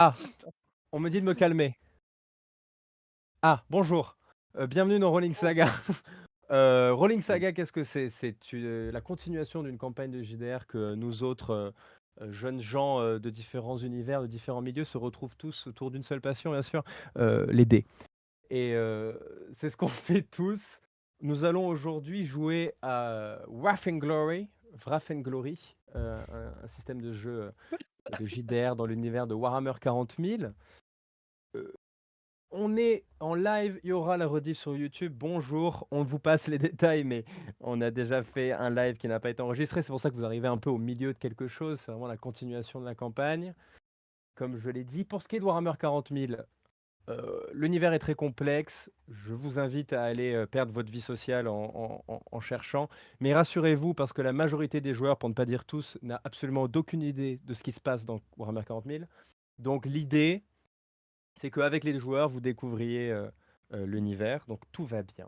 Ah, on me dit de me calmer. Ah, bonjour, bienvenue dans Rolling Saga. Rolling Mmh. Saga, qu'est-ce que c'est? La continuation d'une campagne de JDR que nous autres, jeunes gens, de différents univers, de différents milieux se retrouvent tous autour d'une seule passion, bien sûr, les dés et c'est ce qu'on fait tous. Nous allons aujourd'hui jouer à Wrath and Glory, un système de jeu, de JDR dans l'univers de Warhammer 40 000. On est en live, il y aura la rediff sur YouTube. Bonjour, on vous passe les détails, mais on a déjà fait un live qui n'a pas été enregistré. C'est pour ça que vous arrivez un peu au milieu de quelque chose. C'est vraiment la continuation de la campagne. Comme je l'ai dit, pour ce qui est de Warhammer 40 000, l'univers est très complexe. Je vous invite à aller perdre votre vie sociale en cherchant. Mais rassurez-vous, parce que la majorité des joueurs, pour ne pas dire tous, n'a absolument d'aucune idée de ce qui se passe dans Warhammer 40 000. Donc l'idée, c'est qu'avec les joueurs, vous découvriez, l'univers, donc tout va bien.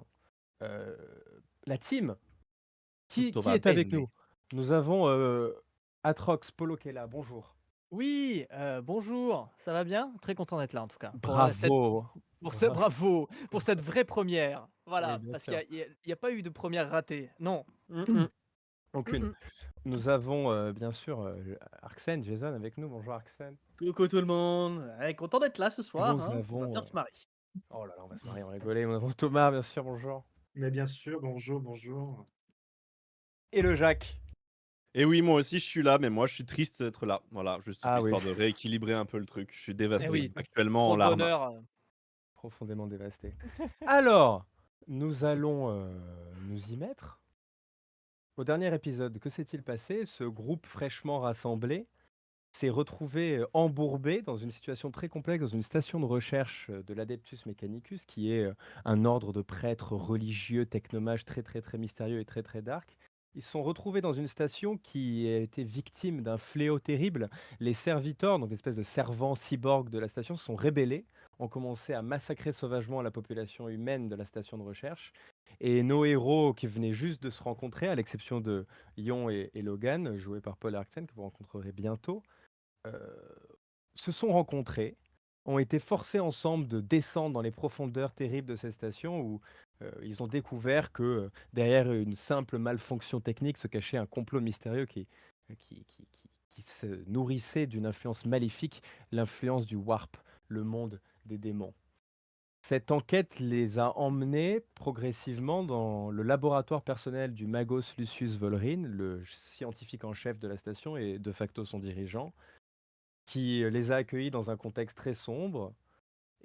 Heu, la team, Tutto qui va est avec bene. nous? Nous avons, Atrox, Polo qui est là, bonjour. Oui, bonjour, ça va bien? Très content d'être là en tout cas Bravo! bravo, pour cette vraie première. Oui, Voilà, bien parce qu'il y sûr. a il y a il y a pas eu de première ratée, non. Mmh Mmh mh. Aucune. mh. Nous avons, bien sûr, Arxen, Jason avec nous. Bonjour Arxen. Coucou tout le monde, ouais, content d'être là ce Et soir, nous hein, on va avons, bien se marrer. oh là là, on va se marier, on va rigoler. Nous avons Thomas, bien sûr, bonjour. Mais bien sûr, bonjour, bonjour. Et le Jacques. Et oui, moi aussi, je suis là, mais moi, je suis triste d'être là. Voilà, juste Ah oui, histoire de rééquilibrer un peu le truc. Je suis Eh dévasté, oui, actuellement trop en de larmes. bonheur, profondément dévasté. Alors, nous allons, nous y mettre. Au dernier épisode, que s'est-il passé? Ce groupe fraîchement rassemblé s'est retrouvé embourbé dans une situation très complexe, dans une station de recherche de l'Adeptus Mechanicus, qui est un ordre de prêtres religieux, technomages très très très mystérieux et très très dark. Ils se sont retrouvés dans une station qui a été victime d'un fléau terrible. Les serviteurs, donc l'espèce de servants cyborgs de la station, se sont rébellés, ont commencé à massacrer sauvagement la population humaine de la station de recherche. Et nos héros qui venaient juste de se rencontrer, à l'exception de Ion et Logan, joués par Paul Arksen, que vous rencontrerez bientôt, heu, se sont rencontrés, ont été forcés ensemble de descendre dans les profondeurs terribles de cette station où, ils ont découvert que, derrière une simple malfonction technique se cachait un complot mystérieux qui se nourrissait d'une influence maléfique, l'influence du Warp, le monde des démons. Cette enquête les a emmenés progressivement dans le laboratoire personnel du Magos Lucius Volryn, le scientifique en chef de la station et de facto son dirigeant, qui les a accueillis dans un contexte très sombre.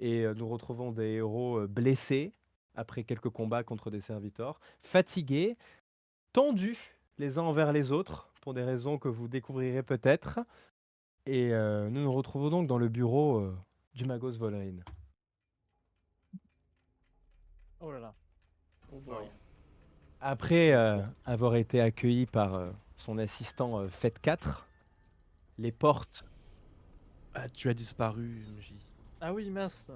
Et nous retrouvons des héros blessés après quelques combats contre des serviteurs, fatigués, tendus les uns envers les autres, pour des raisons que vous découvrirez peut-être. Et nous nous retrouvons donc dans le bureau du Magos Volryn. oh là là, oh boy. Wow. Après avoir été accueilli par son assistant Fête 4, les portes. Ah, tu as disparu, MJ. Ah oui mince,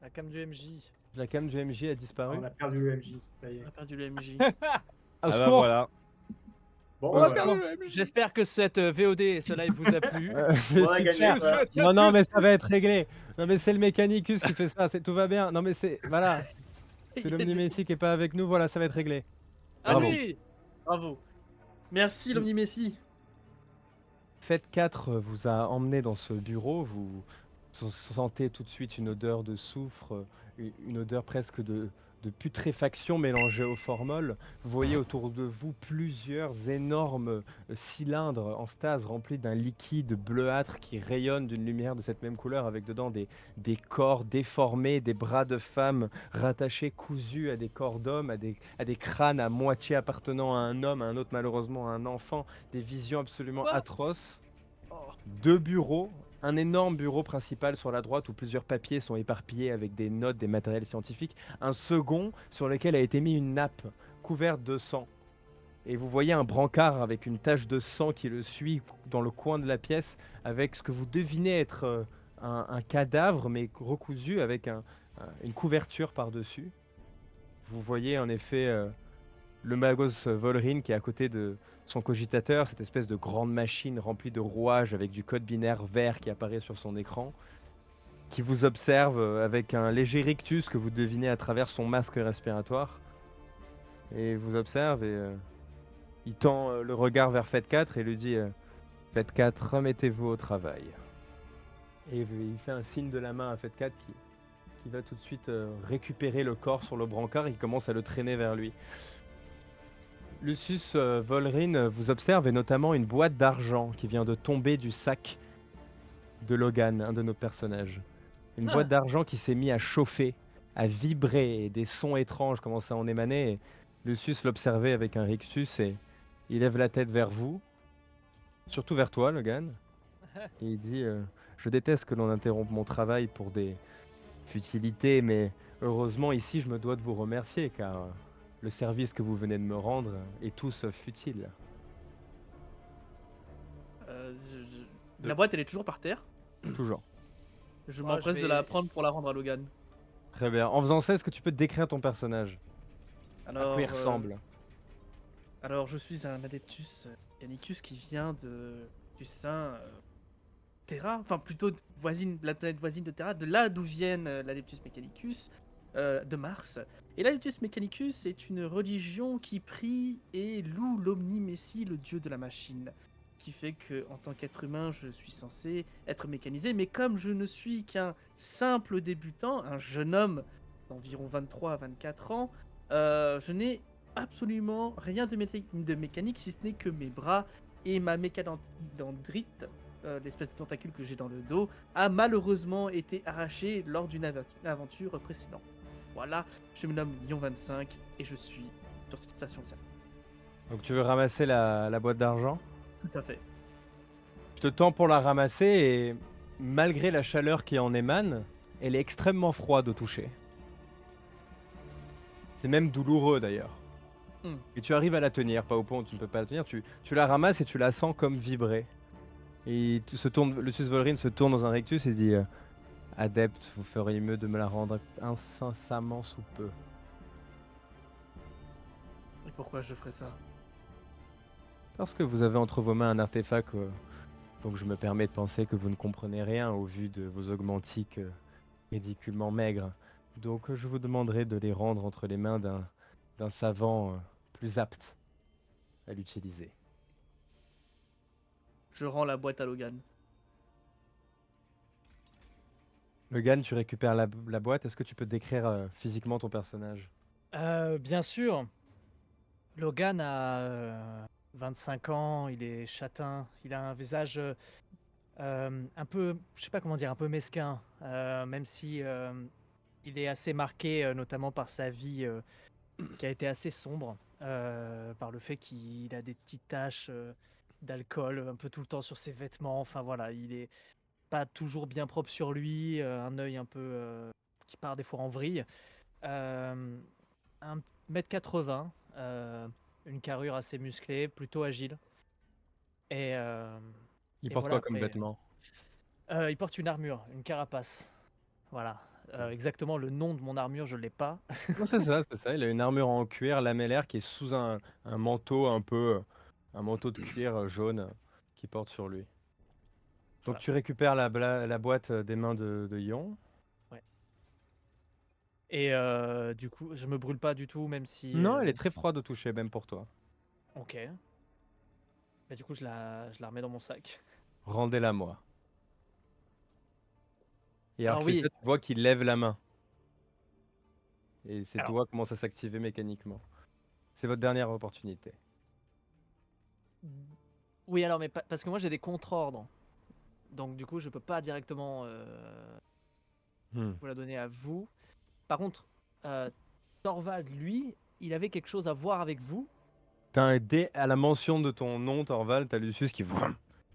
la cam du MJ, La cam du MJ a Ah, on disparu. a perdu le MJ, ça y on est. a perdu le MJ. Au Ah bah secours! voilà. Bon, Au On a voilà. perdu secours! le MJ. J'espère que cette, VOD et ce live vous a plu. C'est On a gagné Je super! vous ça. souhaite à Non, non, mais tous ça va être réglé. Non, mais c'est le Mechanicus qui fait ça, c'est tout va bien. Non, mais c'est voilà, c'est l'Omni-Messi qui est pas avec nous, voilà, ça va être réglé. Ah Bravo. oui! Bravo. Merci l'Omni Messi. Fête 4 vous a emmené dans ce bureau, vous sentez tout de suite une odeur de soufre, une odeur presque de putréfaction mélangée au formol. Vous voyez autour de vous plusieurs énormes cylindres en stase remplis d'un liquide bleuâtre qui rayonne d'une lumière de cette même couleur avec dedans des corps déformés, des bras de femmes rattachés, cousus à des corps d'hommes, à des crânes à moitié appartenant à un homme, à un autre malheureusement à un enfant, des visions absolument Quoi? atroces. Oh, 2 bureaux, un énorme bureau principal sur la droite où plusieurs papiers sont éparpillés avec des notes, des matériels scientifiques. Un second sur lequel a été mis une nappe couverte de sang. Et vous voyez un brancard avec une tache de sang qui le suit dans le coin de la pièce avec ce que vous devinez être un cadavre mais recousu avec une couverture par-dessus. Vous voyez en effet le Magos Volryn qui est à côté de son cogitateur, cette espèce de grande machine remplie de rouages avec du code binaire vert qui apparaît sur son écran. qui vous observe avec un léger rictus que vous devinez à travers son masque respiratoire. Et vous observe et il tend le regard vers Faites 4 et lui dit Faites 4, remettez-vous au travail. Et il fait un signe de la main à Faites 4 qui va tout de suite récupérer le corps sur le brancard et il commence à le traîner vers lui. Lucius Volrin vous observe et notamment une boîte d'argent qui vient de tomber du sac de Logan, un de nos personnages. Une boîte d'argent qui s'est mise à chauffer, à vibrer et des sons étranges commencent à en émaner. Et Lucius l'observait avec un rictus et il lève la tête vers vous, surtout vers toi Logan. Et il dit Je déteste que l'on interrompe mon travail pour des futilités, mais heureusement ici je me dois de vous remercier car le service que vous venez de me rendre est tout sauf futile. La boîte, elle est toujours par terre. Toujours. Je Moi, m'empresse je de la vais- prendre pour la rendre à Logan. Très bien. En faisant ça, est-ce que tu peux décrire ton personnage? À Alors, quoi il ressemble? alors, je suis un Adeptus Mechanicus qui vient du sein Terra, enfin plutôt la planète voisine de Terra, de là d'où viennent l'Adeptus Mechanicus, de Mars. Et l'Adeptus Mechanicus est une religion qui prie et loue l'Omni-Messie, le dieu de la machine. Qui fait que, en tant qu'être humain, je suis censé être mécanisé, mais comme je ne suis qu'un simple débutant, un jeune homme d'environ 23 à 24 ans, je n'ai absolument rien de mécanique, si ce n'est que mes bras et ma mécadendrite, l'espèce de tentacule que j'ai dans le dos, a malheureusement été arrachée lors d'une aventure précédente. Voilà, je me nomme Lyon 25 et je suis sur cette station service. Donc tu veux ramasser la boîte d'argent? Tout à fait. Je te tends pour la ramasser et malgré la chaleur qui en émane, elle est extrêmement froide au toucher. C'est même douloureux d'ailleurs. Hmm. Et tu arrives à la tenir, pas au point où tu ne peux pas la tenir, tu la ramasses et tu la sens comme vibrer. Et Lucius Volrin se tourne dans un rectus et dit Adepte, vous feriez mieux de me la rendre incessamment sous peu. Et pourquoi je ferais ça? Parce que vous avez entre vos mains un artefact, donc je me permets de penser que vous ne comprenez rien au vu de vos augmentiques ridiculement maigres. Donc je vous demanderai de les rendre entre les mains d'un savant plus apte à l'utiliser. Je rends la boîte à Logan. Logan, tu récupères la boîte. Est-ce que tu peux décrire physiquement ton personnage? Bien sûr. Logan a 25 ans, il est châtain, il a un visage un peu, je sais pas comment dire, un peu mesquin, même si il est assez marqué, notamment par sa vie qui a été assez sombre, par le fait qu'il a des petites taches d'alcool un peu tout le temps sur ses vêtements. Enfin voilà, il est pas toujours bien propre sur lui, un œil un peu qui part des fois en vrille. 1m80, une carrure assez musclée, plutôt agile. Et, Il et porte voilà, quoi comme après, vêtements? il porte une armure, une carapace. Voilà. Exactement le nom de mon armure, je l'ai pas. Non, c'est ça, c'est ça. Il a une armure en cuir lamellaire qui est sous un manteau un peu, un manteau de cuir jaune qu'il porte sur lui. Donc Voilà. tu récupères la boîte des mains de Ion. Et du coup, je me brûle pas du tout, même si. Non, elle est très froide au toucher, même pour toi. Ok. Et du coup, je la remets dans mon sac. Rendez-la moi. Et alors Alors tu fais oui. ça, tu vois qu'il lève la main. Et ses Alors- doigts commencent à s'activer mécaniquement. C'est votre dernière opportunité. Oui, alors, mais parce que moi j'ai des contre-ordres. Donc du coup, je peux pas directement vous la donner à vous. Par contre, Thorvald, lui, il avait quelque chose à voir avec vous. T'as un dé à la mention de ton nom, Thorvald, t'as Lucius qui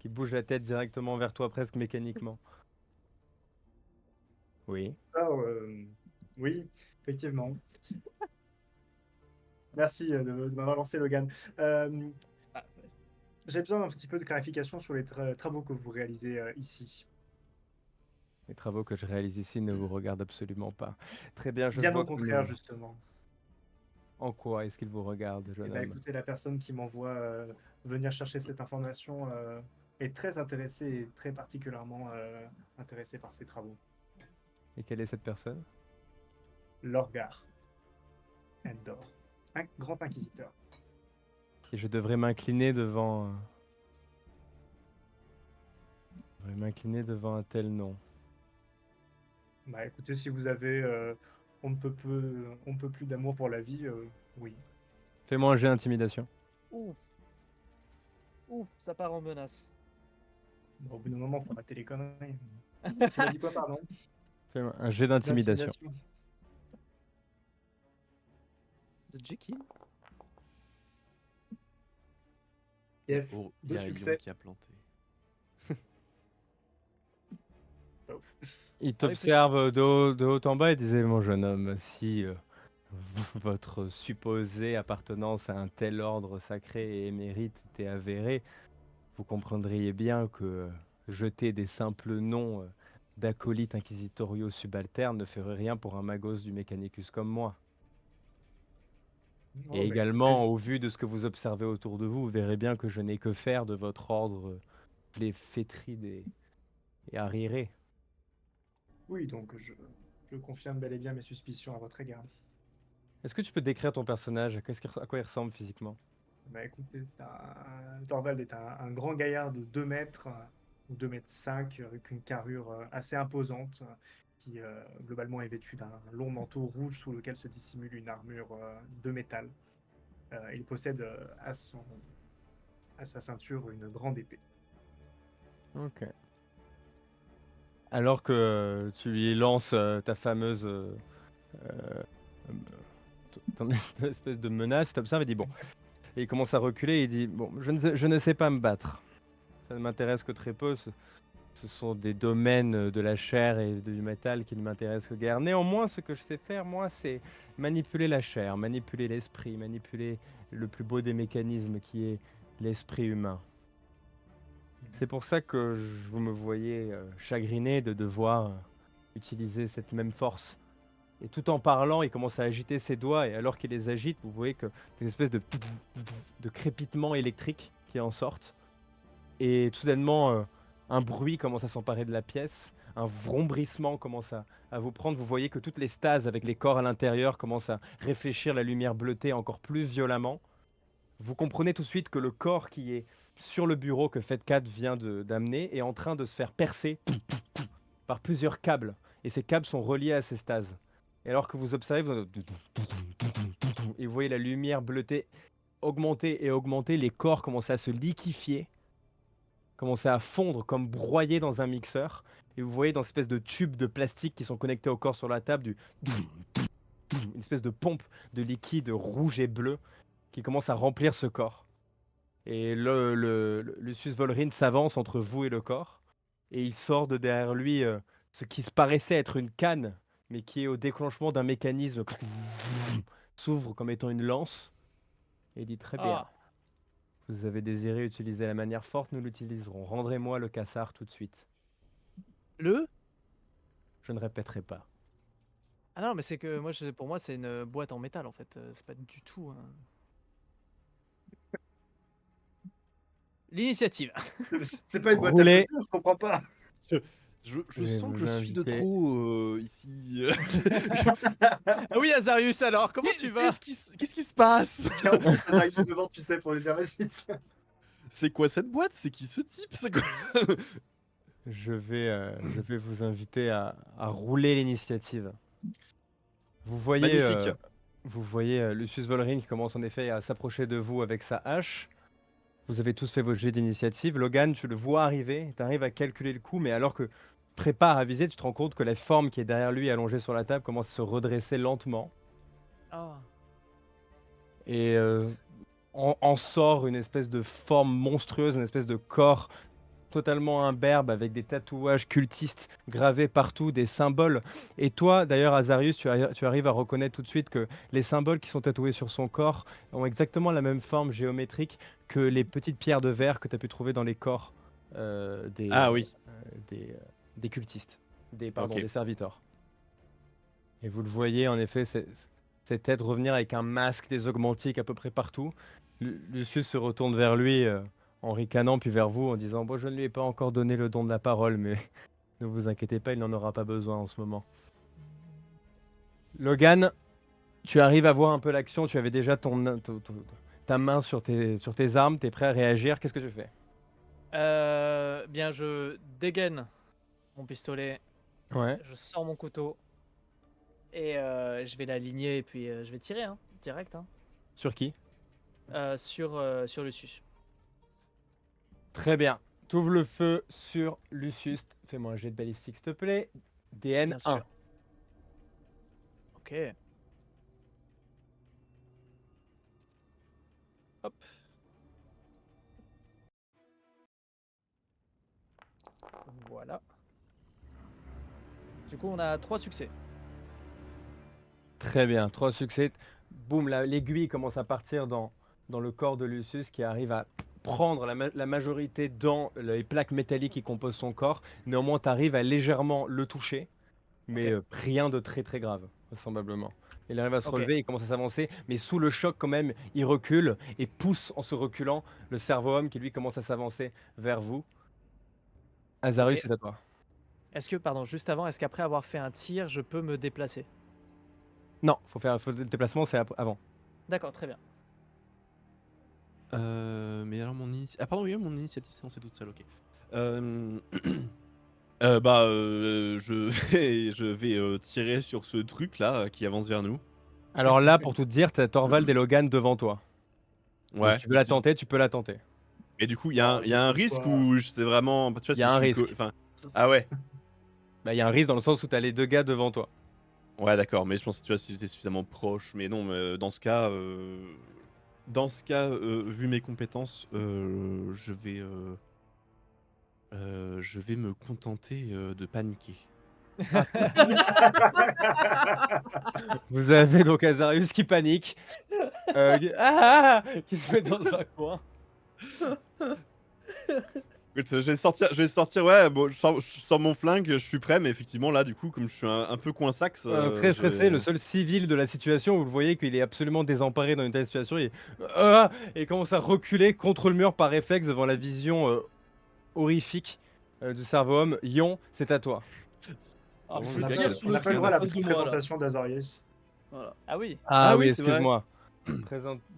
bouge la tête directement vers toi, presque mécaniquement. Oui. Alors, oui, effectivement. Merci de m'avoir lancé, Logan. Ah, J'ai besoin un petit peu de clarification sur les travaux que vous réalisez ici. Les travaux que je réalise ici ne vous regardent absolument pas. Très bien, je Bien vois au que contraire, nous- justement. En quoi est-ce qu'il vous regarde, Eh jeune ben, homme? écoutez, la personne qui m'envoie venir chercher cette information est très intéressée et très particulièrement intéressée par ces travaux. Et quelle est cette personne? Lorgar. Endor. Un grand inquisiteur. Et je devrais m'incliner devant... je devrais m'incliner devant un tel nom. Bah écoutez, si vous avez on ne peut plus d'amour pour la vie, oui. Fais-moi un jet d'intimidation. Ouf. Ouf, ça part en menace. Bon, au bout d'un moment, faut arrêter les conneries. Tu m'as dit quoi, pardon? Fais-moi un jet d'intimidation. D'intimidation. De Jekyll. Yes, Oh, il y deux a un lion succès. qui a planté. Pas ouf. Il Ah oui, t'observe de haut en bas et disait, mon jeune homme, si votre supposée appartenance à un tel ordre sacré et émérite était avérée, vous comprendriez bien que jeter des simples noms d'acolytes inquisitoriaux subalternes ne ferait rien pour un magos du Mechanicus comme moi. Oh, Et bah, également, écoutez, au vu de ce que vous observez autour de vous, vous verrez bien que je n'ai que faire de votre ordre, les fétrides et arriérés. oui, donc je confirme bel et bien mes suspicions à votre égard. Est-ce que tu peux décrire ton personnage? À quoi il ressemble physiquement? Bah écoutez, Thorvald est un grand gaillard de 2 mètres ou 2 mètres 5 avec une carrure assez imposante qui globalement est vêtu d'un long manteau rouge sous lequel se dissimule une armure de métal. Il possède à sa ceinture une grande épée. Ok. Alors que tu lui lances ta fameuse ton espèce de menace, tu observes et dit bon. Et il commence à reculer et il dit bon, je ne sais pas me battre. Ça ne m'intéresse que très peu. Ce sont des domaines de la chair et du métal qui ne m'intéressent que guère. Néanmoins, ce que je sais faire, moi, c'est manipuler la chair, manipuler l'esprit, manipuler le plus beau des mécanismes qui est l'esprit humain. C'est pour ça que vous me voyez chagriné de devoir utiliser cette même force. Et tout en parlant, il commence à agiter ses doigts, et alors qu'il les agite, vous voyez que une espèce de crépitement électrique qui en sortent. Et soudainement, un bruit commence à s'emparer de la pièce, un vrombrissement commence à vous prendre. Vous voyez que toutes les stases avec les corps à l'intérieur commencent à réfléchir la lumière bleutée encore plus violemment. Vous comprenez tout de suite que le corps qui est sur le bureau que Fed4 vient d'amener est en train de se faire percer par plusieurs câbles. Et ces câbles sont reliés à ces stases. Et alors que vous observez, et vous voyez la lumière bleutée augmenter et augmenter, les corps commencent à se liquéfier, commencer à fondre comme broyés dans un mixeur. Et vous voyez dans cette espèce de tubes de plastique qui sont connectés au corps sur la table, une espèce de pompe de liquide rouge et bleu qui commence à remplir ce corps. Et Lucius Volryn s'avance entre vous et le corps, et il sort de derrière lui ce qui se paraissait être une canne, mais qui est au déclenchement d'un mécanisme s'ouvre comme étant une lance, et il dit très bien. Ah, Vous avez désiré utiliser la manière forte, nous l'utiliserons. Rendrez-moi le cassard tout de suite. le Je ne répéterai pas. Ah non, mais c'est que moi, pour moi, c'est une boîte en métal en fait. C'est pas du tout. L'initiative. C'est pas une boîte à Roulez. chaussures, je comprends pas. Je vais sens que vous je suis de inviter. trop ici. Ah oui, Azarius, alors, comment tu vas? Qu'est-ce qui se passe? Tiens, en plus, ça arrive devant, tu sais, pour lui dire vas-y, tiens. C'est quoi cette boîte? C'est qui ce type? C'est quoi? Je vais vous inviter à rouler l'initiative. Vous voyez, Magnifique. Lucius Volryn qui commence en effet à s'approcher de vous avec sa hache. Vous avez tous fait vos jets d'initiative. Logan, tu le vois arriver, tu arrives à calculer le coup, mais alors que tu prépares à viser, tu te rends compte que la forme qui est derrière lui, allongée sur la table, commence à se redresser lentement. Ah. Et en sort une espèce de forme monstrueuse, une espèce de corps totalement imberbe avec des tatouages cultistes gravés partout, des symboles. Et toi, d'ailleurs, Azarius, tu arrives à reconnaître tout de suite que les symboles qui sont tatoués sur son corps ont exactement la même forme géométrique que les petites pierres de verre que tu as pu trouver dans les corps Ah oui. des cultistes, des Ok. serviteurs. Et vous le voyez, en effet, cette tête revenir avec un masque des augmentiques à peu près partout. Lucius se retourne vers lui en ricanant, puis vers vous en disant bon, je ne lui ai pas encore donné le don de la parole, mais Ne vous inquiétez pas, il n'en aura pas besoin en ce moment. Logan, tu arrives à voir un peu l'action, tu avais déjà ta main sur tes armes, tu es prêt à réagir, qu'est-ce que tu fais? Bien, je dégaine mon pistolet, Ouais. je sors mon couteau et je vais l'aligner et puis je vais tirer, hein, direct, hein, Sur qui? sur Lucius. Très bien. T'ouvres le feu sur Lucius. Fais-moi un jet de balistique, s'il te plaît. DN Bien 1. sûr. Ok. Hop. Voilà. Du coup, on a 3 succès. Très bien, 3 succès. Boum, l'aiguille commence à partir dans le corps de Lucius qui arrive à prendre la majorité dans les plaques métalliques qui composent son corps. Néanmoins, tu arrives à légèrement le toucher, mais Ok. rien de très très grave, vraisemblablement. Il arrive à se Ok. relever, il commence à s'avancer, mais sous le choc quand même, il recule et pousse en se reculant le cerveau-homme qui lui commence à s'avancer vers vous. Azarius, Ok. c'est à toi. Est-ce que, pardon, juste avant, est-ce qu'après avoir fait un tir, je peux me déplacer? Non, le déplacement, c'est avant. D'accord, très bien. Mais alors mon initiative... Ah pardon, oui, mon initiative c'est lancée toute seule, ok. Je vais tirer sur ce truc là qui avance vers nous. Alors là, pour tout te dire, t'as Thorvald et Logan devant toi. Mais si Ouais. tu veux la tenter, tu peux la tenter. Et du coup, il y Oh, a un n'importe risque quoi. où c'est vraiment... Tu vois, Il y si a je un suis... risque. Enfin... Ah ouais. Bah, il y a un risque dans le sens où t'as les deux gars devant toi. Ouais, d'accord, mais je pense que tu vois, si j'étais suffisamment proche, mais non, dans ce cas, vu mes compétences, je vais me contenter de paniquer. Vous avez donc Azarius qui panique, qui se met dans un coin. Écoute, je vais sortir, ouais, bon, je sors mon flingue, je suis prêt, mais effectivement, là, du coup, comme je suis un peu coinsax, Très stressé, le seul civil de la situation, vous le voyez qu'il est absolument désemparé dans une telle situation, et commence à reculer contre le mur par réflexe devant la vision horrifique du cerveau-homme. Ion, c'est à toi. Alors, Vraiment, je le gars qui tire a sur On le n'a pas le truc droit en à la face de moi, là. présentation d'Azarius. Voilà. Ah oui. Ah Ah oui, oui, c'est vrai. excuse-moi.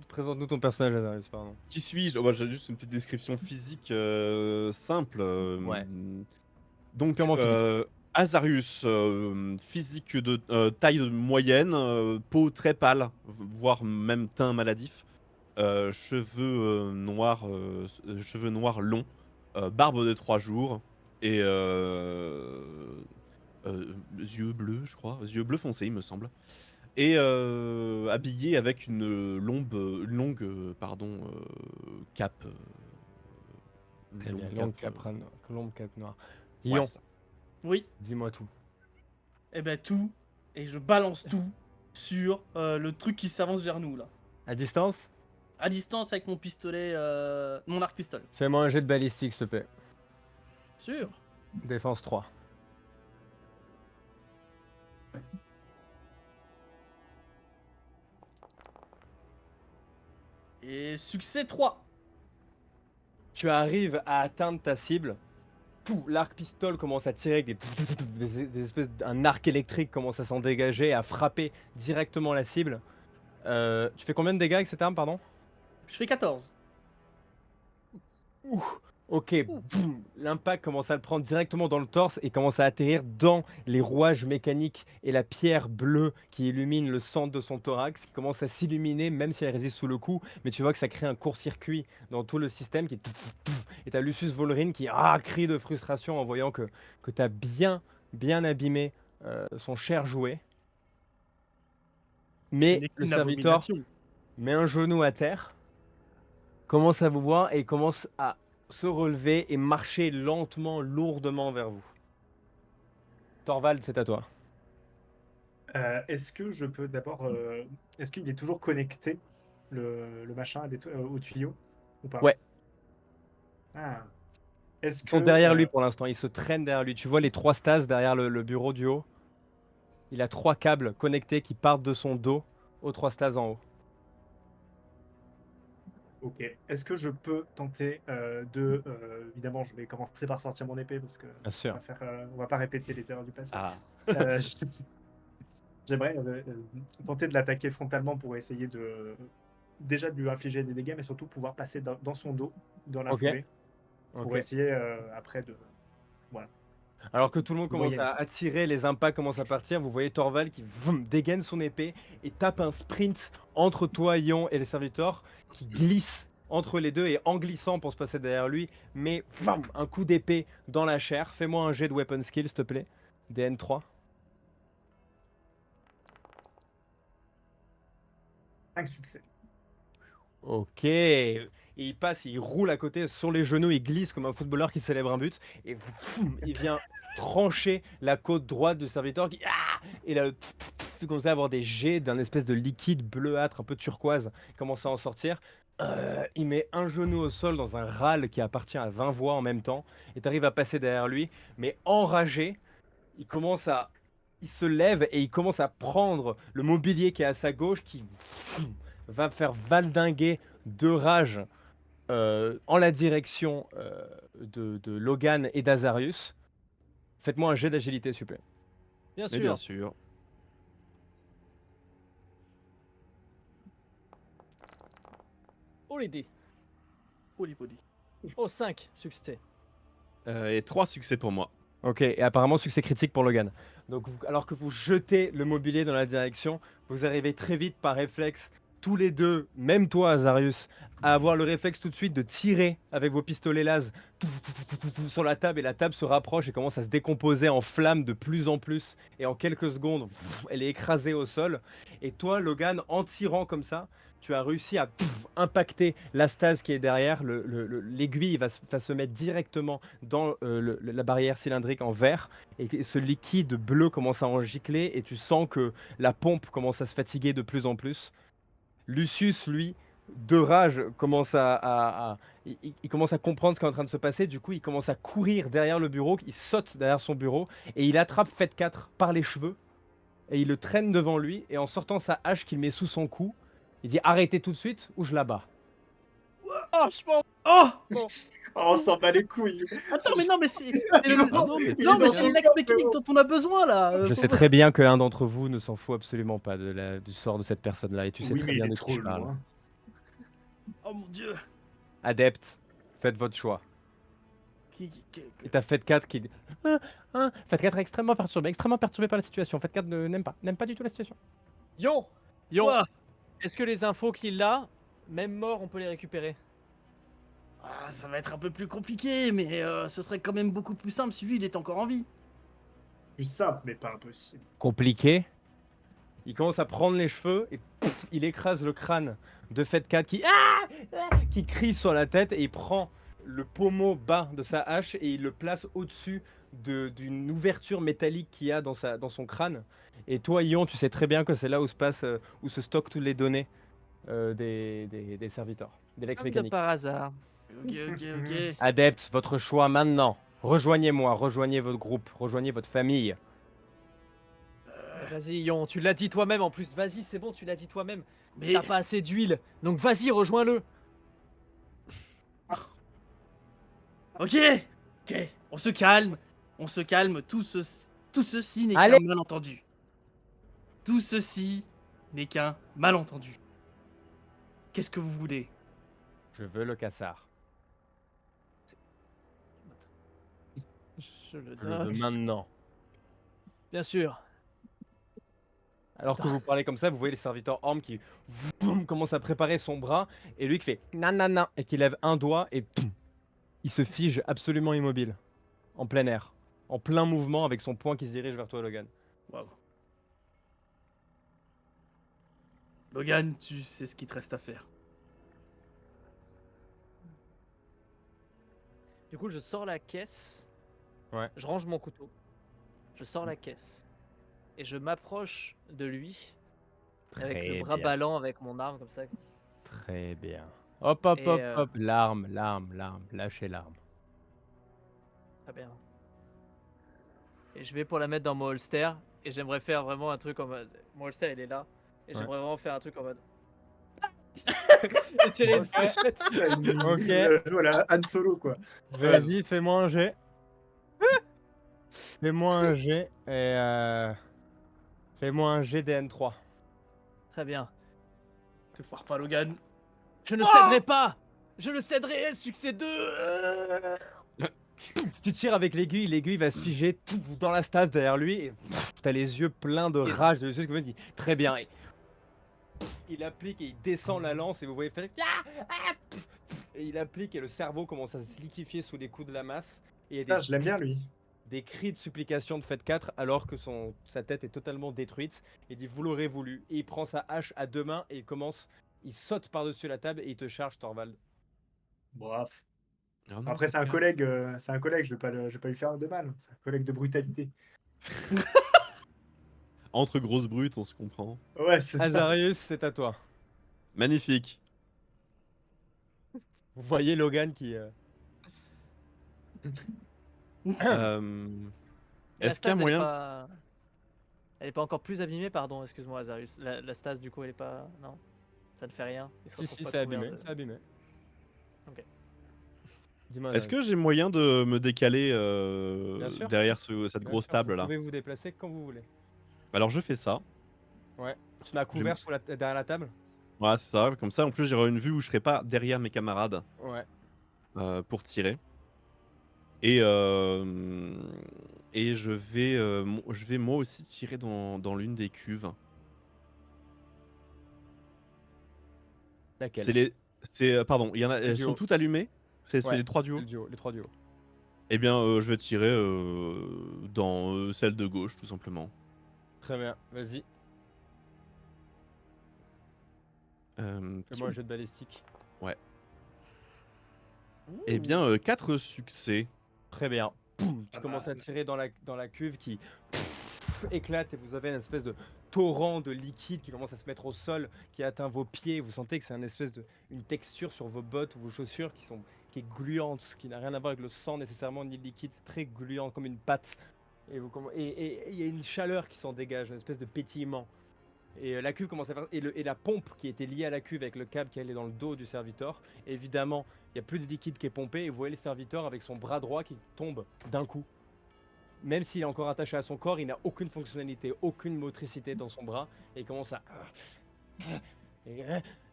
Présente-nous ton personnage, Azarius, pardon. Qui suis-je? Oh, bah, j'ai juste une petite description physique simple. Ouais. Donc, Purement physique. Azarius, physique de taille moyenne, peau très pâle, voire même teint maladif, cheveux noirs longs, barbe de 3 jours et yeux bleus, je crois, yeux bleus foncés, il me semble, et habillé avec cape. Très bien, Longue cape. longue cape noire. Ouais, Ion, c'est ça. Oui, dis-moi tout. et ben tout. Et je balance tout sur le truc qui s'avance vers nous, là. À distance, À distance avec mon pistolet, mon arc-pistolet. fais-moi un jet de balistique, s'il te plaît. Sûr. Défense 3. Et succès 3. Tu arrives à atteindre ta cible. L'arc-pistole commence à tirer avec des espèces d'un arc électrique commence à s'en dégager, à frapper directement la cible. Tu fais combien de dégâts avec cette arme, pardon? Je fais 14. Ok, boum, l'impact commence à le prendre directement dans le torse et commence à atterrir dans les rouages mécaniques et la pierre bleue qui illumine le centre de son thorax, qui commence à s'illuminer même si elle résiste sous le coup, mais tu vois que ça crée un court-circuit dans tout le système qui et t'as Lucius Volrine qui crie de frustration en voyant que t'as bien abîmé son cher jouet. Ce Mais n'est le qu'une serviteur abomination. met un genou à terre, commence à vous voir et commence à se relever et marcher lentement, lourdement vers vous. Thorvald, c'est à toi. Est-ce que je peux d'abord. Est-ce qu'il est toujours connecté, le machin, au tuyau ou pas? Ouais. Ah. Est-ce Ils que. sont derrière lui pour l'instant, ils se traînent derrière lui. Tu vois les 3 stases derrière le bureau du haut. Il a 3 câbles connectés qui partent de son dos aux 3 stases en haut. Ok. Est-ce que je peux tenter évidemment, je vais commencer par sortir mon épée parce que Bien sûr. on va pas répéter les erreurs du passé. Ah, Euh, j- J'aimerais tenter de l'attaquer frontalement pour essayer déjà de lui infliger des dégâts, mais surtout pouvoir passer dans son dos dans la Ok. foulée pour Ok. essayer après de voilà. Alors que tout le monde commence Moyenne. à attirer, les impacts commencent à partir, vous voyez Torval qui dégaine son épée et tape un sprint entre toi, Ion, et les serviteurs qui glisse entre les deux et en glissant pour se passer derrière lui, mais un coup d'épée dans la chair. Fais-moi un jet de weapon skill, s'il te plaît. DN3. 5 succès. Ok. Et il passe, il roule à côté sur les genoux, il glisse comme un footballeur qui célèbre un but. Et il vient trancher la côte droite du serviteur qui. Et là, tu commences à avoir des jets d'un espèce de liquide bleuâtre, un peu turquoise, qui commence à en sortir. Il met un genou au sol dans un râle qui appartient à 20 voix en même temps. Et tu arrives à passer derrière lui. Mais enragé, il commence à. Il se lève et il commence à prendre le mobilier qui est à sa gauche, qui va faire valdinguer de rage en la direction de Logan et d'Azarius. Faites-moi un jet d'agilité, s'il vous plaît. Bien mais bien sûr. sûr. Oh les dés. Holy body. Oh 5 succès. Et 3 succès pour moi. Ok, et apparemment succès critique pour Logan. Donc, alors que vous jetez le mobilier dans la direction, vous arrivez très vite par réflexe, tous les deux, même toi, Azarius, à avoir le réflexe tout de suite de tirer avec vos pistolets laser sur la table, et la table se rapproche et commence à se décomposer en flammes de plus en plus. Et en quelques secondes, elle est écrasée au sol. Et toi, Logan, en tirant comme ça, tu as réussi à impacter la stase qui est derrière. L'aiguille va se mettre directement dans la barrière cylindrique en verre, et ce liquide bleu commence à en gicler, et tu sens que la pompe commence à se fatiguer de plus en plus. Lucius, lui, de rage, il commence à comprendre ce qui est en train de se passer. Du coup, il commence à courir derrière le bureau, il saute derrière son bureau, et il attrape Fête 4 par les cheveux, et il le traîne devant lui, et en sortant sa hache qu'il met sous son cou, il dit: arrêtez tout de suite ou je la bats. Oh je m'en. Oh Bon. Oh, on s'en bat les couilles. Attends, mais non, mais c'est Non, mais Il est non, mais dans c'est son l'ex corps, mécanique frérot. dont on a besoin là. Je Faut sais pas- très bien que l'un d'entre vous ne s'en fout absolument pas du sort de cette personne-là, et tu sais Oui, très mais il bien est de qui trop je parle. loin. Oh mon dieu. Adepte, faites votre choix. Et t'as Fête 4 qui dit: Fête 4 est extrêmement perturbé par la situation. Fête 4 n'aime pas du tout la situation. Yon, Quoi? est-ce que les infos qu'il a, même mort, on peut les récupérer? Ah, ça va être un peu plus compliqué, mais ce serait quand même beaucoup plus simple si lui il est encore en vie. Plus simple, mais pas impossible. Compliqué. Il commence à prendre les cheveux et il écrase le crâne de Fête 4 qui crie sur la tête, et il prend le pommeau bas de sa hache et il le place au-dessus d'une ouverture métallique qu'il y a dans son crâne. Et toi, Ion, tu sais très bien que c'est là où se stockent toutes les données des serviteurs, des lex Comme de mécaniques. par hasard. Ok. Adeptes, votre choix maintenant. Rejoignez-moi, rejoignez votre groupe, rejoignez votre famille. Vas-y, Yon, tu l'as dit toi-même en plus. Vas-y, c'est bon, tu l'as dit toi-même. Mais T'as pas assez d'huile, donc vas-y, rejoins-le. ok, on se calme. Tout ceci n'est Allez. qu'un malentendu. Tout ceci n'est qu'un malentendu. Qu'est-ce que vous voulez? Je veux le cassard. Je le Je le veux donne. maintenant. Bien sûr. Alors que vous parlez comme ça, vous voyez les serviteurs Orm qui commence à préparer son bras, et lui qui fait nanana et qui lève un doigt, et il se fige absolument immobile, en plein air, en plein mouvement, avec son poing qui se dirige vers toi, Logan. Waouh. Logan, tu sais ce qu'il te reste à faire. Du coup, je sors la caisse. Ouais. Je range mon couteau. Je sors la caisse. Et je m'approche de lui. Avec Très le bras bien. ballant, avec mon arme comme ça. Très bien. Hop, hop, Et, hop, hop, l'arme, lâchez l'arme. Très bien. Et je vais pour la mettre dans mon holster. Et j'aimerais faire vraiment un truc en mode. Mon holster, il est là. Et Ouais. j'aimerais vraiment faire un truc en mode. Et tirer une fléchette. Ok. Il joue à la Han Solo, quoi. Vas-y, fais-moi un jet. Fais-moi un jet et fais-moi un jet DN3. Très bien. Te foire pas, Logan. Je ne céderai pas. Je ne céderai. Succès 2. Tu tires avec l'aiguille va se figer dans la stase derrière lui et t'as les yeux pleins de rage de ce que vous dit. Très bien. Et il applique et il descend la lance et vous voyez faire et il applique et le cerveau commence à se liquéfier sous les coups de la masse et il y a Putain, je l'aime bien, lui. des cris de supplication de Fête 4 alors que sa tête est totalement détruite. Il dit vous l'aurez voulu et il prend sa hache à deux mains et il saute par-dessus la table et il te charge Thorvald. Bref. Ah non, Après, Fête c'est un 4. collègue, je vais pas lui faire de mal. C'est un collègue de brutalité. Entre grosses brutes, on se comprend. Ouais, c'est ça. Azarius, c'est à toi. Magnifique. Vous voyez Logan qui Euh, La Est-ce qu'il y a stase, moyen... elle est pas encore plus abîmée, pardon, excuse-moi, Azarius. La stase, du coup, elle est pas. Non, ça ne fait rien. Il se Si, retrouve si, pas c'est couvert abîmé, de- c'est abîmé. Ok. Dis-moi, Est-ce Azarius. que j'ai moyen de me décaler Bien sûr. derrière cette Bien grosse sûr, table vous là? pouvez vous déplacer quand vous voulez. Alors je fais ça. Ouais. Tu m'as couvert derrière la table. Voilà, c'est ça. Comme ça, en plus, j'aurai une vue où je serai pas derrière mes camarades Ouais. pour tirer. Et je vais moi aussi tirer dans l'une des cuves. Laquelle? C'est les, pardon, il y en a, Le elles sont duo. toutes allumées. C'est Ouais, les 3 c'est duos. le duo, les 3 duos. Eh bien, je vais tirer dans celle de gauche, tout simplement. Très bien, vas-y. Fais-moi un jet de balistique. Eh bien, 4 succès. Très bien. Poum, tu Ah commences bah. à tirer dans la cuve qui éclate et vous avez une espèce de torrent de liquide qui commence à se mettre au sol, qui atteint vos pieds. Vous sentez que c'est une texture sur vos bottes ou vos chaussures qui est gluante, qui n'a rien à voir avec le sang nécessairement ni le liquide. C'est très gluant comme une pâte. Et il y a une chaleur qui s'en dégage, une espèce de pétillement. Et la cuve commence à faire. Et la pompe qui était liée à la cuve avec le câble qui allait dans le dos du serviteur, évidemment, il n'y a plus de liquide qui est pompé. Et vous voyez le serviteur avec son bras droit qui tombe d'un coup. Même s'il est encore attaché à son corps, il n'a aucune fonctionnalité, aucune motricité dans son bras. Et il commence à. Et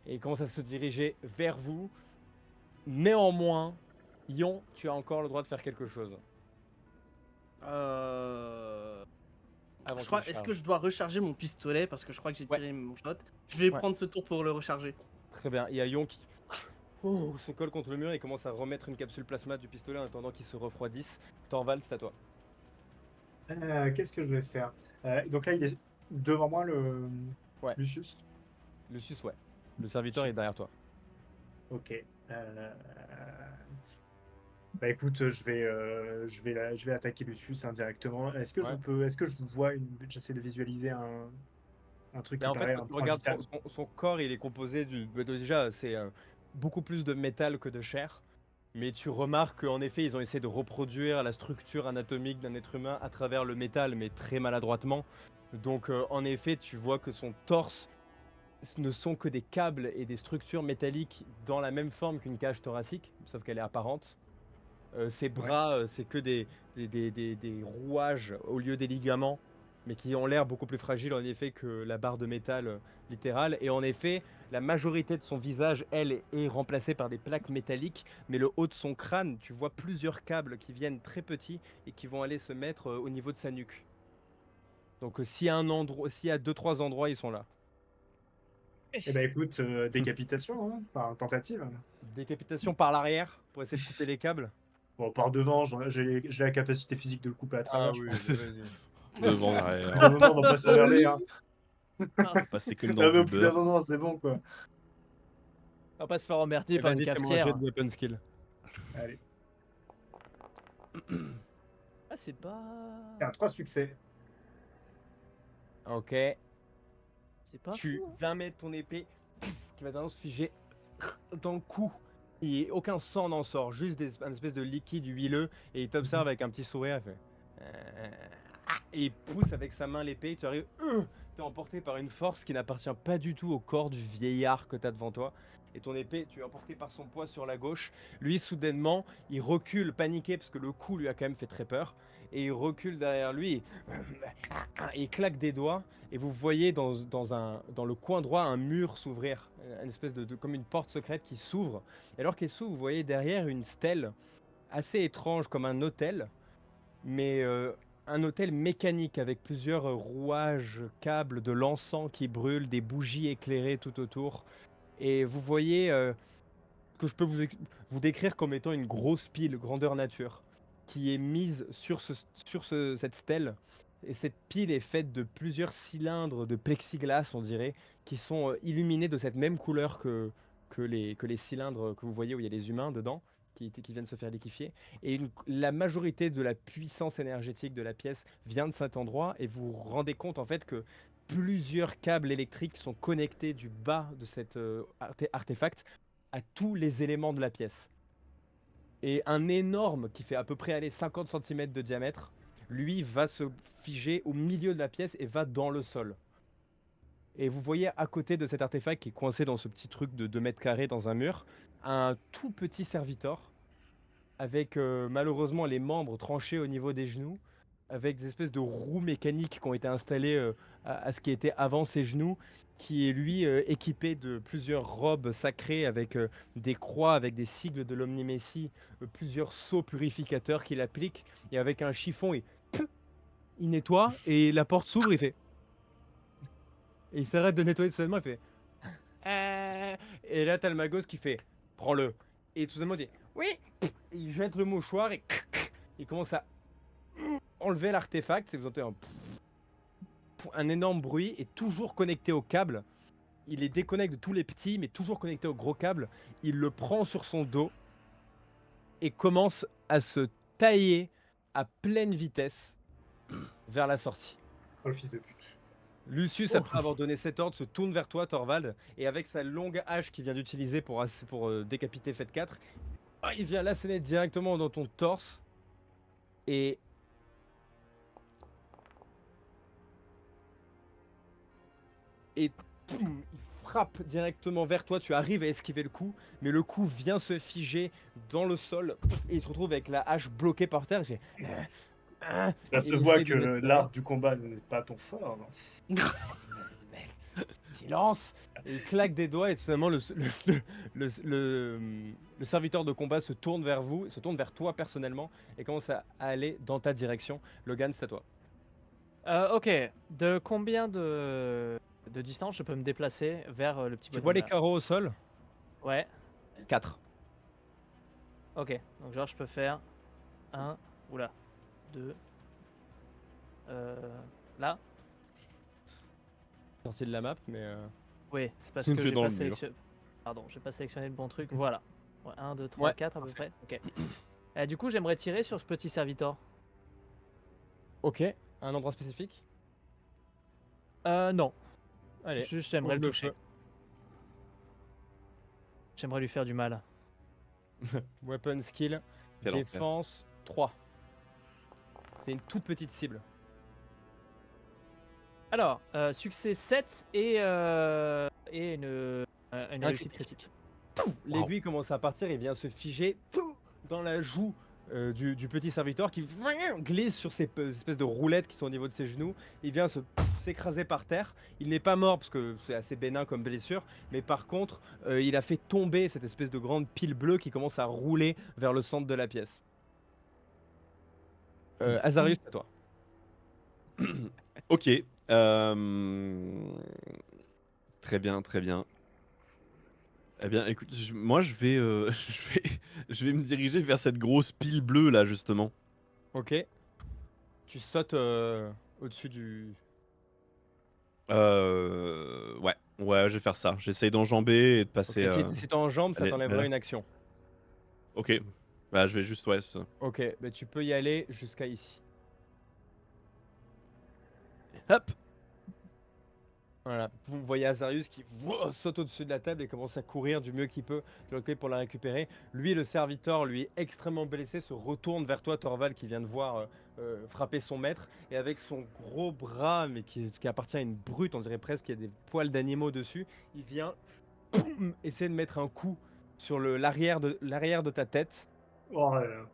il commence à se diriger vers vous. Néanmoins, Ion, tu as encore le droit de faire quelque chose. Avant Je crois, qu'il est-ce charge. que je dois recharger mon pistolet parce que je crois que j'ai Ouais. tiré mon shot. Je vais Ouais. prendre ce tour pour le recharger. Très bien, il y a Yon qui se colle contre le mur et commence à remettre une capsule plasma du pistolet en attendant qu'il se refroidisse. Thorvald, c'est à toi. Qu'est-ce que je vais faire? Donc là, il est devant moi, le Ouais. Lucius. Lucius, ouais. Le serviteur est derrière toi. Ok. Bah écoute, je vais attaquer Lucius indirectement. Est-ce que Ouais. est-ce que je vois j'essaie de visualiser un truc Mais qui en fait, paraît quand un tu point regardes vital. son corps, il est composé déjà, c'est beaucoup plus de métal que de chair. Mais tu remarques qu'en effet, ils ont essayé de reproduire la structure anatomique d'un être humain à travers le métal, mais très maladroitement. Donc, en effet, tu vois que son torse ne sont que des câbles et des structures métalliques dans la même forme qu'une cage thoracique, sauf qu'elle est apparente. Ses bras, c'est que des rouages au lieu des ligaments, mais qui ont l'air beaucoup plus fragiles en effet que la barre de métal littérale. Et en effet, la majorité de son visage, elle, est remplacée par des plaques métalliques, mais le haut de son crâne, tu vois plusieurs câbles qui viennent très petits et qui vont aller se mettre au niveau de sa nuque. Donc s'il y a 2-3 endroits, ils sont là. Eh ben écoute, décapitation, hein, par tentative. Décapitation par l'arrière pour essayer de couper les câbles. Bon, par devant, j'ai la capacité physique de le couper à travers, je pense. vas-y. Devant, Au derrière. bout d'un moment, on va pas s'emmerder, hein. Passer que dans Ah, mais du au bout d'un beurre. moment, c'est bon, quoi. On va pas se faire emmerder Et par une vas-y, fais-moi un jet cafetière. de weapon skill. Allez, Ah, c'est pas. faire 3 succès. Ok. C'est pas Tu fou, hein. vas mettre ton épée qui va tendance se figer dans le cou. Et aucun sang n'en sort, juste un espèce de liquide huileux. Et il t'observe avec un petit sourire. Il fait, et il pousse avec sa main l'épée. Tu arrives, t'es emporté par une force qui n'appartient pas du tout au corps du vieillard que t'as devant toi. et ton épée, tu es emporté par son poids sur la gauche. Lui, soudainement, il recule, paniqué, parce que le coup lui a quand même fait très peur. Et il recule derrière lui, et il claque des doigts, et vous voyez dans le coin droit un mur s'ouvrir, une espèce comme une porte secrète qui s'ouvre. Et alors qu'elle s'ouvre, vous voyez derrière une stèle assez étrange, comme un hôtel, mais un hôtel mécanique avec plusieurs rouages, câbles, de l'encens qui brûle, des bougies éclairées tout autour. Et vous voyez que je peux vous décrire comme étant une grosse pile grandeur nature qui est mise sur cette stèle. Et cette pile est faite de plusieurs cylindres de plexiglas, on dirait, qui sont illuminés de cette même couleur que les cylindres que vous voyez où il y a les humains dedans, qui viennent se faire liquéfier. Et la majorité de la puissance énergétique de la pièce vient de cet endroit, et vous vous rendez compte en fait que plusieurs câbles électriques sont connectés du bas de cet artefact à tous les éléments de la pièce. Et un énorme, qui fait à peu près aller 50 cm de diamètre, lui va se figer au milieu de la pièce et va dans le sol. Et vous voyez à côté de cet artefact qui est coincé dans ce petit truc de 2 mètres carrés dans un mur, un tout petit serviteur avec malheureusement les membres tranchés au niveau des genoux, avec des espèces de roues mécaniques qui ont été installées à ce qui était avant ses genoux, qui est lui équipé de plusieurs robes sacrées avec des croix, avec des sigles de l'Omnimécie, plusieurs sceaux purificateurs qu'il applique, et avec un chiffon, il nettoie, et la porte s'ouvre, il fait... Et il s'arrête de nettoyer tout simplement, il fait... Et là, t'as le magos qui fait... Prends-le. Et tout simplement, il dit... Oui. Il jette le mouchoir et... Il commence à enlever l'artefact, et vous entendez un énorme bruit, et toujours connecté au câble. Il les déconnecte de tous les petits, mais toujours connecté au gros câble. Il le prend sur son dos et commence à se tailler à pleine vitesse vers la sortie. Oh, le fils de pute. Lucius, après avoir donné cet ordre, se tourne vers toi, Thorvald, et avec sa longue hache qu'il vient d'utiliser pour décapiter Fête 4, il vient l'asséner directement dans ton torse, et poum, il frappe directement vers toi. Tu arrives à esquiver le coup, mais le coup vient se figer dans le sol, et il se retrouve avec la hache bloquée par terre. Il fait... Ça se il voit essaye que de mettre l'art du combat n'est pas ton fort. Non. Silence. Et il claque des doigts, et tout simplement le serviteur de combat se tourne vers vous, se tourne vers toi personnellement, et commence à aller dans ta direction. Logan, c'est à toi. Ok, de combien de distance je peux me déplacer vers le petit Tu bonhomme vois les là carreaux au sol? Ouais, 4. ok. Donc genre je peux faire 1, oula, 2, là. Sorti de la map, mais... Oui, c'est parce Tu que es j'ai dans pas le mur. sélectionné... Pardon, j'ai pas sélectionné le bon truc, voilà. 1, 2, 3, Ouais, 4 à peu près, ok. Du coup j'aimerais tirer sur ce petit serviteur. Ok, un endroit spécifique? Non, Allez, juste j'aimerais ouvre le toucher. feu. J'aimerais lui faire du mal. Weapon skill, Quel enfer. défense 3. C'est une toute petite cible. Alors, succès 7 et une réussite critique. L'aiguille commence à partir et vient se figer dans la joue du petit serviteur qui glisse sur ces espèces de roulettes qui sont au niveau de ses genoux. Il vient s'écraser par terre. Il n'est pas mort parce que c'est assez bénin comme blessure, mais par contre, il a fait tomber cette espèce de grande pile bleue qui commence à rouler vers le centre de la pièce. Azarius, c'est à toi. Ok. Très bien, très bien. Eh bien, écoute, moi je vais, je vais me diriger vers cette grosse pile bleue là, justement. Ok. Tu sautes au-dessus du... Ouais, je vais faire ça. J'essaye d'enjamber et de Ok, passer. si t'es en jambe, ça allez, t'enlèvera là. une action. Ok. Bah, je vais juste, ouais. Ok, bah tu peux y aller jusqu'à ici. Hop. Voilà, vous voyez Azarius qui saute au-dessus de la table et commence à courir du mieux qu'il peut de l'autre côté pour la récupérer. Lui, le serviteur, lui, extrêmement blessé, se retourne vers toi, Thorvald, qui vient de voir frapper son maître. Et avec son gros bras, mais qui appartient à une brute, on dirait presque qu'il y a des poils d'animaux dessus, il vient poum, essaie de mettre un coup sur l'arrière de ta tête. Oh là là.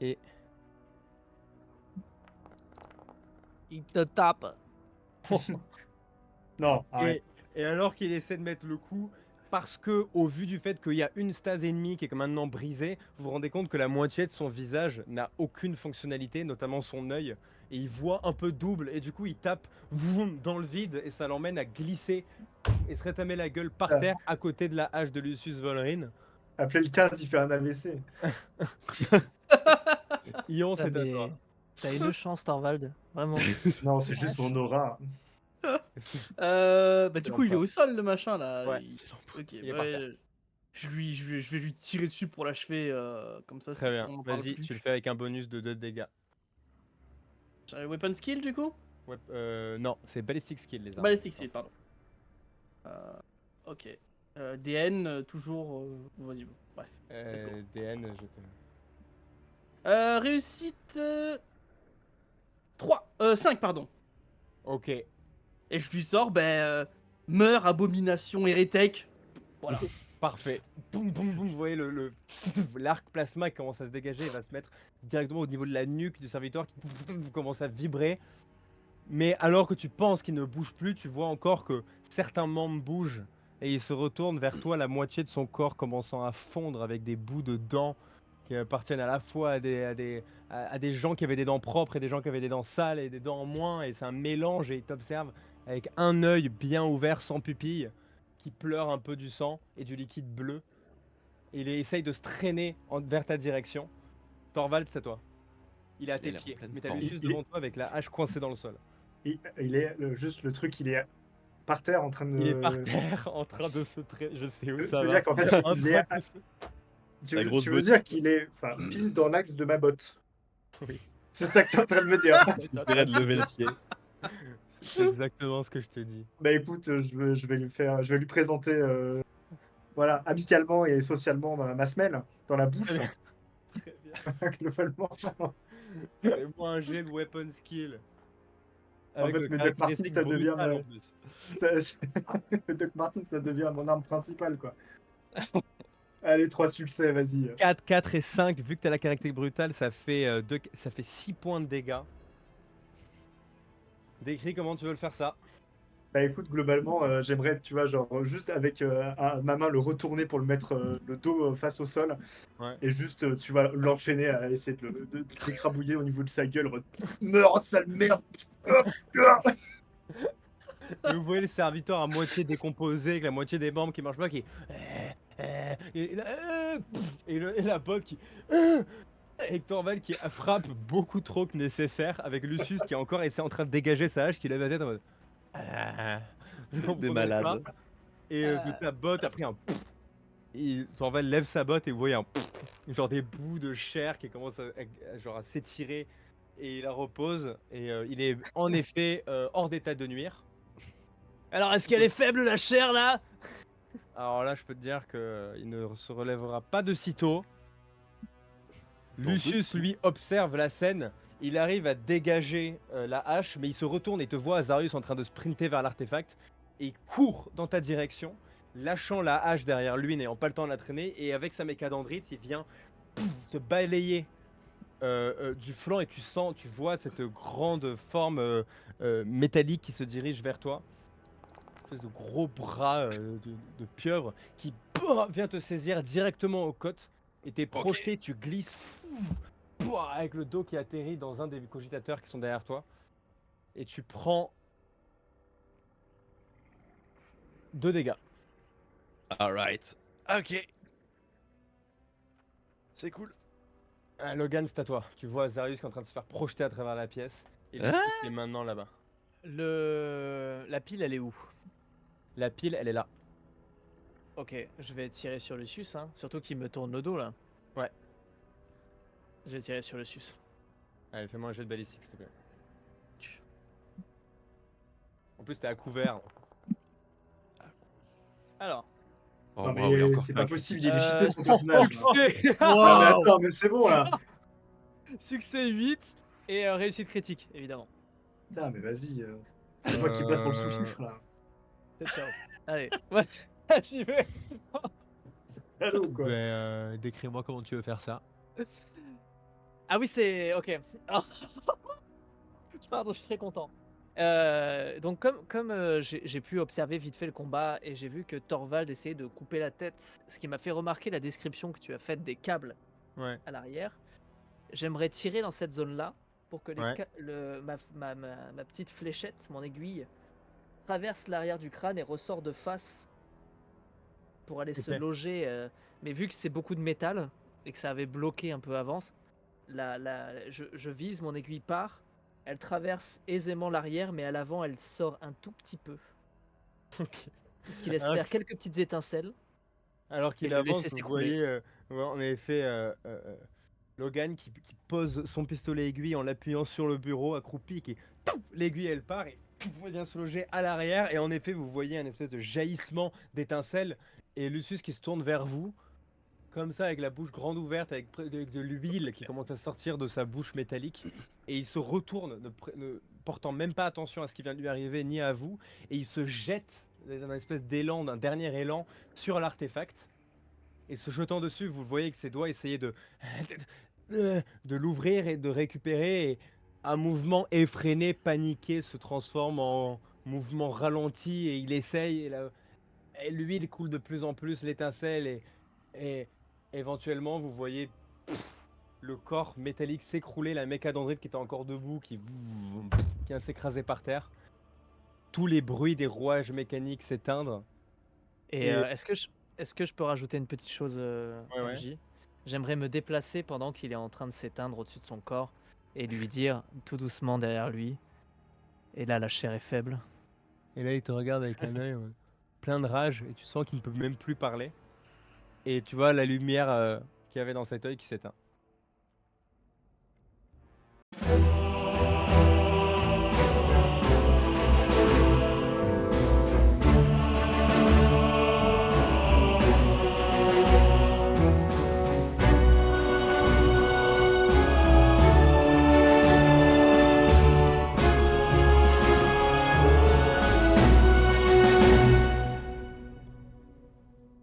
Et Il te tape. Non, arrête. Et alors qu'il essaie de mettre le coup, parce que au vu du fait qu'il y a une stase ennemie qui est maintenant brisée, vous vous rendez compte que la moitié de son visage n'a aucune fonctionnalité, notamment son œil, et il voit un peu double, et du coup il tape vroom, dans le vide, et ça l'emmène à glisser et se rétamer la gueule par terre à côté de la hache de Lucius Volrin. Appelez le 15, il fait un AVC. Ion, Putain, c'est à mais toi. T'as une chance, Thorvald. Vraiment. Non, c'est juste mon aura. Du coup, il est au sol, le machin, là. Ouais. Ok, Il est par terre. je vais lui tirer dessus pour l'achever, comme ça. Très bien, on en parle vas-y, plus. tu le fais avec un bonus de 2 dégâts. Weapon skill, du coup? Ouais, non, c'est Ballistic Skill les armes. Ballistic skill, pardon. Ok. DN, toujours. Vas-y, bon, bref. let's go. DN, je te... Réussite. 5, pardon. Ok. Et je lui sors, meurs, abomination hérétique. Voilà. Parfait. Boum, boum, boum. Vous voyez l'arc plasma qui commence à se dégager. Il va se mettre directement au niveau de la nuque du serviteur qui commence à vibrer. Mais alors que tu penses qu'il ne bouge plus, tu vois encore que certains membres bougent. Et il se retourne vers toi, la moitié de son corps commençant à fondre avec des bouts de dents qui appartiennent à la fois à des gens qui avaient des dents propres et des gens qui avaient des dents sales et des dents en moins. Et c'est un mélange et il t'observe avec un œil bien ouvert sans pupille qui pleure un peu du sang et du liquide bleu. Et il essaye de se traîner vers ta direction. Thorvald, c'est à toi. Il est à tes Il est en pieds. pleine Mais t'as forme. Lucius devant toi avec la hache coincée dans le sol. Il est juste le truc, il est par terre en train de. Il est par terre en train de se traîner. Je sais où Je ça veux va. dire qu'en fait, En il train est. de se- La grosse Tu veux botte. dire qu'il est pile dans l'axe de ma botte. Oui. C'est ça que tu es en train de me dire. Il suffirait de lever le pied. C'est exactement ce que je te dis. Bah écoute, je vais lui présenter, voilà, amicalement et socialement ma semelle dans la bouche. Très bien. Globalement. Fais-moi un jet de weapon skill. En Avec fait, le mais Doc Martin, caractéristique ça devient brutal, en plus. Doc Martin, ça devient mon arme principale, quoi. Allez, 3 succès, vas-y. 4, 4 et 5, vu que tu as la caractéristique brutale, ça fait 6 points de dégâts. Décris comment tu veux le faire ça. Bah écoute, globalement, j'aimerais, tu vois, genre, juste avec ma main le retourner pour le mettre le dos face au sol. Ouais. Et juste, tu vas l'enchaîner à essayer de l'écrabouiller au niveau de sa gueule. Meurs, sale merde! Et vous voyez le serviteur à moitié décomposé, avec la moitié des membres qui marchent pas, qui... Et la botte qui... Et Thorvald qui frappe beaucoup trop que nécessaire, avec Lucius qui est encore en train de dégager sa hache, qui lève la tête en mode... Vous Des comprenez malades. pas. Et de ta botte, après un... Et Thorvald lève sa botte et vous voyez genre des bouts de chair qui commencent à s'étirer, et il la repose, et il est en effet hors d'état de nuire. Alors, est-ce qu'elle est faible, la chair, là? Alors là, je peux te dire qu'il ne se relèvera pas de sitôt. Bon, Lucius, lui, observe la scène. Il arrive à dégager la hache, mais il se retourne et te voit, Azarius, en train de sprinter vers l'artefact. Et il court dans ta direction, lâchant la hache derrière lui, n'ayant pas le temps de la traîner. Et avec sa mécadendrite, il vient te balayer du flanc, et tu vois cette grande forme métallique qui se dirige vers toi. Une espèce de gros bras de pieuvre qui vient te saisir directement aux côtes, et t'es projeté, tu glisses avec le dos qui atterrit dans un des cogitateurs qui sont derrière toi, et tu prends 2 dégâts. Alright. Ok. C'est cool. Logan, c'est à toi. Tu vois Azarius qui est en train de se faire projeter à travers la pièce, et Lucius qui est maintenant là-bas. La pile, elle est où? La pile, elle est là. Ok, je vais tirer sur Lucius, hein. Surtout qu'il me tourne le dos, là. Ouais. Je vais tirer sur Lucius. Allez, fais-moi un jet de balistique, s'il te plaît. En plus, t'es à couvert. Alors. Oh, Non, wow, il a mais encore c'est fait pas un possible, critique. il est cheaté son personnage. Succès Non, mais attends, mais c'est bon là. Succès 8 et réussite critique, évidemment. Putain, mais vas-y. C'est moi qui passe pour le sous-chiffre là. Ciao. Allez, ouais, j'y vais. Allô, quoi. Décris-moi comment tu veux faire ça. Ah oui, c'est ok. Oh, pardon, je suis très content. Donc comme j'ai pu observer vite fait le combat et j'ai vu que Thorvald essayait de couper la tête, ce qui m'a fait remarquer la description que tu as faite des câbles Ouais, à l'arrière. J'aimerais tirer dans cette zone-là pour que ouais. ma petite fléchette, mon aiguille, traverse l'arrière du crâne et ressort de face pour aller se Ok. loger. Mais vu que c'est beaucoup de métal et que ça avait bloqué un peu avant, je vise, mon aiguille part, elle traverse aisément l'arrière, mais à l'avant, elle sort un tout petit peu. Ok. Ce qui laisse Alors faire quelques petites étincelles Alors et qu'il le avance, laisser vous s'écrouler. voyez ouais, en effet Logan qui pose son pistolet aiguille en l'appuyant sur le bureau, accroupi, et qui pouf, l'aiguille elle part et pouf, vient se loger à l'arrière. Et en effet, vous voyez un espèce de jaillissement d'étincelles et Lucius qui se tourne vers vous, comme ça, avec la bouche grande ouverte, avec de l'huile qui commence à sortir de sa bouche métallique. Et il se retourne, ne portant même pas attention à ce qui vient de lui arriver, ni à vous. Et il se jette dans un espèce d'élan, d'un dernier élan, sur l'artefact. Et se jetant dessus, vous voyez que ses doigts essayaient de l'ouvrir et de récupérer. Et un mouvement effréné, paniqué, se transforme en mouvement ralenti. Et il essaye. Et l'huile coule de plus en plus, l'étincelle. Et éventuellement, vous voyez le corps métallique s'écrouler, la mécadendrite qui était encore debout, qui vient s'écraser par terre. Tous les bruits des rouages mécaniques s'éteindre. Et Et est-ce que je peux rajouter une petite chose, ouais, ouais. MJ? J'aimerais me déplacer pendant qu'il est en train de s'éteindre au-dessus de son corps et lui dire tout doucement derrière lui. Et là, la chair est faible. Et là, il te regarde avec un œil plein de rage et tu sens qu'il ne peut même plus parler. Et tu vois la lumière qu'il y avait dans cet œil qui s'éteint.